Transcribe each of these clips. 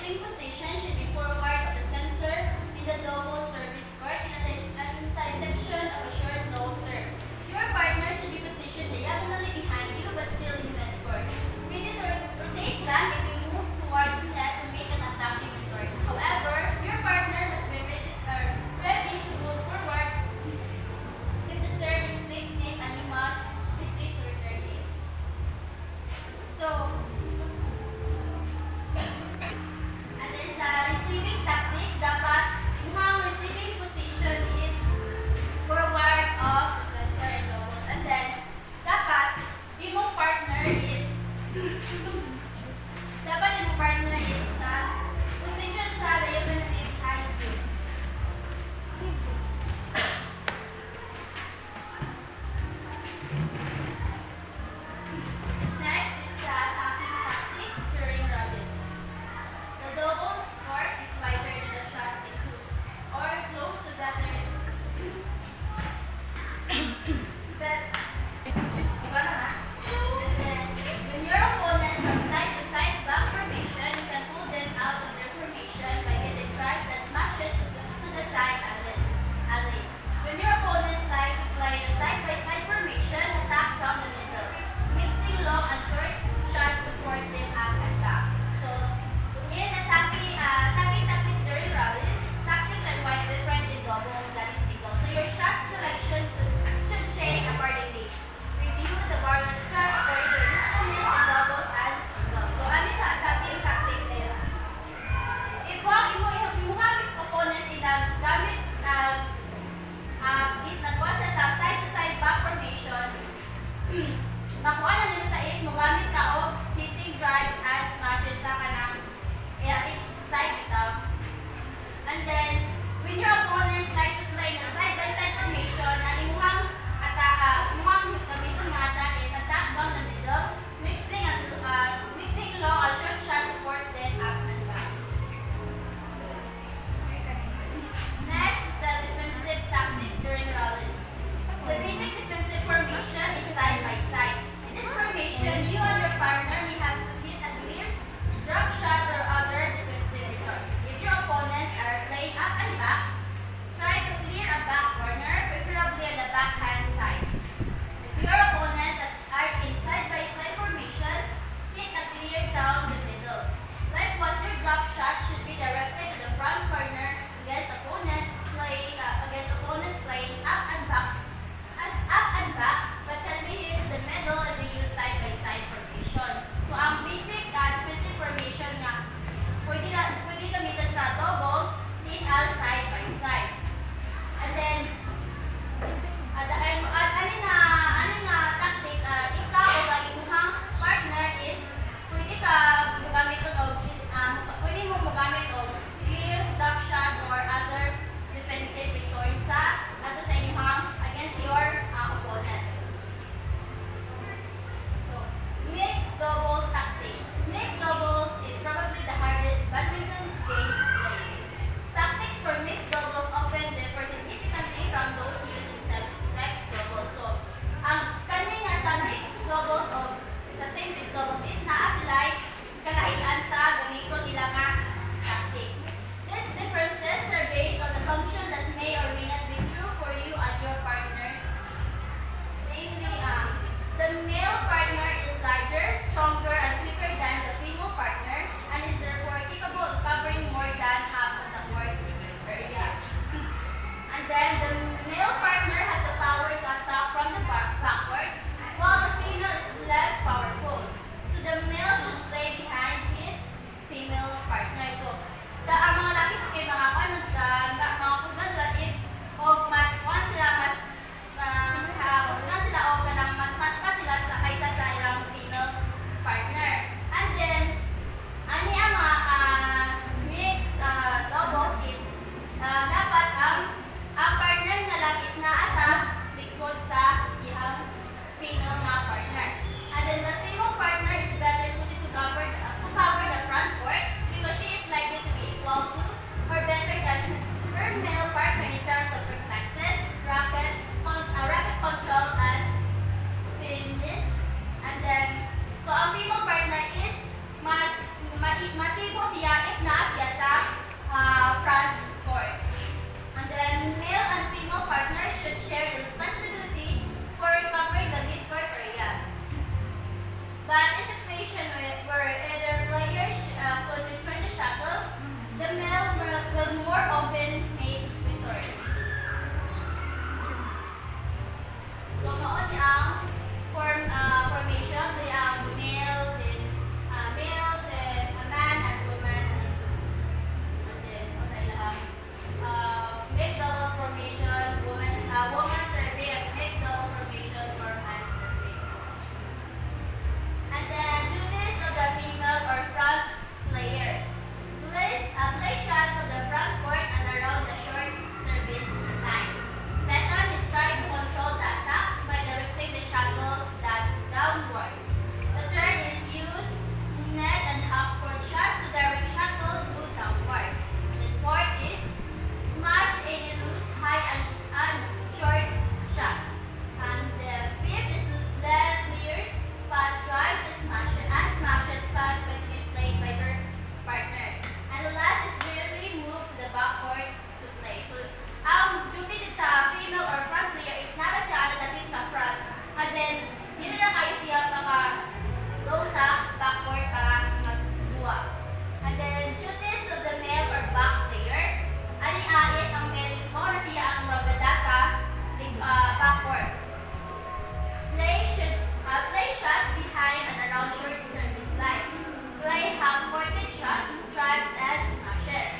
receiving position should be forward of the center in the double service court in an intersection of a short low serve. Your partner should be positioned diagonally behind you but still in mid-court. We need to rotate back if you move towards net to make an attacking return. However, your partner must be ready to move forward if the serve is flicked in and you must retreat to return it. So, and then sa receiving tactics, dapat yung receiving position is forward of the center and doubles. And then, dapat yung partner is na position siya diagonally behind you. Next is the attacking tactics during rallies. The doubles court is wider than the shots into or close to better. But, and then, when your opponent from side to side back formation, you can pull them out of their formation by hitting drives that smashes to the side alleys. When your opponents like to play a side-by-side formation, attack down the middle, mixing long and short shots to force them up and back. So, in attacking tactics during rallies, tactics are quite different in doubles than in singles. So your shot selection should change accordingly. Review the various shots according to usefulness in doubles and singles. So, ano sa attacking tactics is, if imuhang opponent is gamit is nagwasa sa side-to-side back formation, nakuha na nyo sa mo gamit ka o hitting drives and smashes sa kanang each side bitaw. And then, when your opponents like to play na side-by-side formation, ang imuhang gamiton nga attack is attack down the middle, mixing long or short shot to force them up and back. Next is the defensive tactics during rallies. The basic defensive formation is side-by-side. In this formation, you and your partner may have to hit a clear, drop shot, or other defensive returns. If your opponents are playing up and back, try to clear a back corner, preferably on the backhand side. If your opponents are in side-by-side formation, hit a clear down the middle. Likewise, your drop shot should be directed to the front corner against opponents playing up and back, but can be hit to the middle if they use side-by-side formation. So, ang basic defensive formation nga pwede gamitin sa doubles is all side-by-side. And then, aning tactics, ikaw o ang imuhang partner is pwede mo magamit og clear, stop shot, or other defensive return sa inyong against your opponents. So, mixed doubles tactics. Mixed doubles is probably the hardest badminton game to play. Tactics for mixed doubles often differ significantly from will more often make return. So, mao ni ang formation, di ang male, then a man and woman, and then mixed double formation, woman survey, and mixed double formation for man survey. And then duties of the female or front player. Play shots from the front court and around the short service line. Second is try to control the attack by directing the shuttle downward. The third is use net and half-court shots to direct shuttle downward. The fourth is smash any loose, high and short shots. And the fifth is let players pass drives and smashes pass when it played by her partner. And the last is merely move to the backcourt to play. So, ang duty din sa female or front player is nara siya nadapit sa front. And then, dito na kayo siya go sa backcourt para magduwa. And then, duties of the male or back player. Ani is ang male is mo na siya ang maganda sa backcourt. Play shots behind and around short service line. Play half-courted shots, drives, and smashes.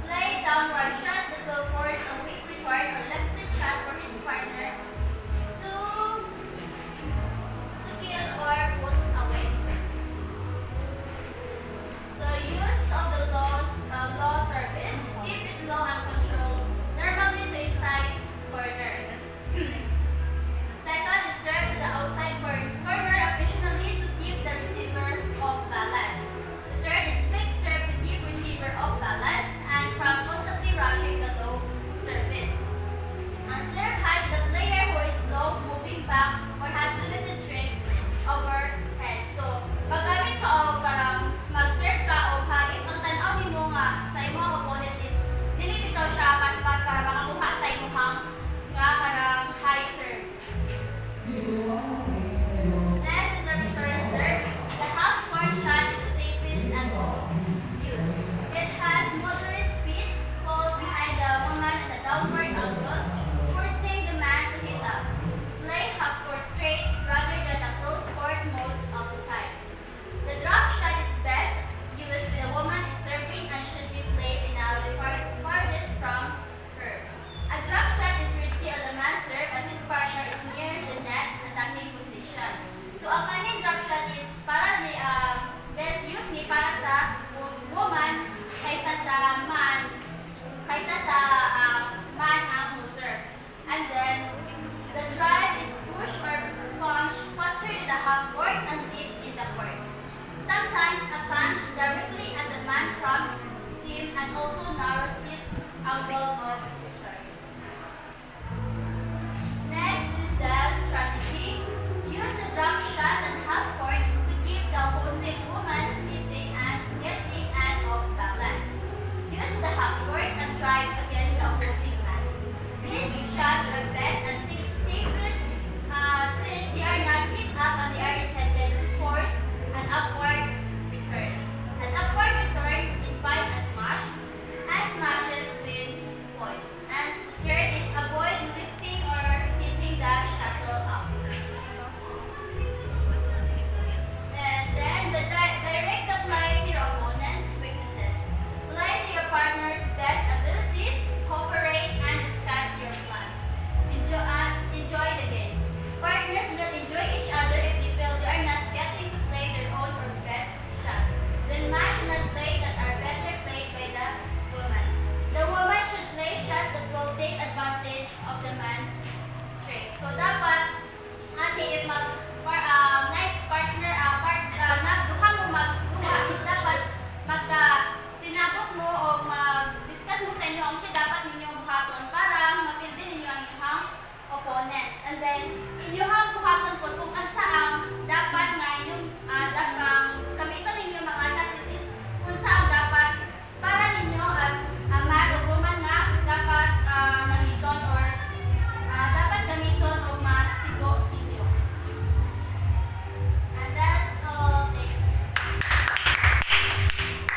Play downward shots that will force a weak return or left-footed shot for his partner to kill or put away. So use of the low service, keep it low and controlled, normally to a side corner. Second is serve to the outside corner occasionally to keep the receiver off balance. The third is flick serve to keep receiver off balance and from constantly rushing the low service. And serve high to the player who is low, moving back, or has limited strength overhead. So, paggamit ka o karang mag-serve ka o ha, if ang tanaw ni mo nga sa imong opponent is dili bitaw siya pas-pas para makakuha sa imong nga karang high serve. Next is the return serve. The half-court shot is the safest and most used. It has moderate speed, falls behind the woman at a downward angle, forcing the man to hit up. Play half-court straight rather than a cross court most of the time. The drop shot is best used when the woman is serving and should be played in a farthest from her. A drop shot is risky on the man's serve as his partner is near the net attacking position. So ang kanyang drop shot is para ni best use ni para sa woman kaysa sa man ang serve. And then the drive is push or punch faster in the half court and deep in the court. Sometimes a punch directly at the man prompts him and also narrows his angle of return. Next is the strategy. Use the drop shot and half court to keep the opposing woman guessing and off balance. Use the half court and drive against the opposing man. These shots are best and safest since they are not hit up and they are intended to force an upward return. An upward return invite a smash and smashes win points. And the third is avoid lifting or hitting the shuttle up. And then direct the play to your opponent's weaknesses. Play to your partner's best abilities, cooperate, and discuss your plans. Enjoy the game. Partners do not enjoy each other if they feel they are not getting to play their own or best shots. Then man should not play that are better played by the woman. The woman should play shots that will take advantage of the man's strength. So dapat if duha mo magduha is dapat sinabot mo o mag-discuss mo sa inyo ang dapat ninyong buhaton para mapildi ninyo ang inyong opponents. And then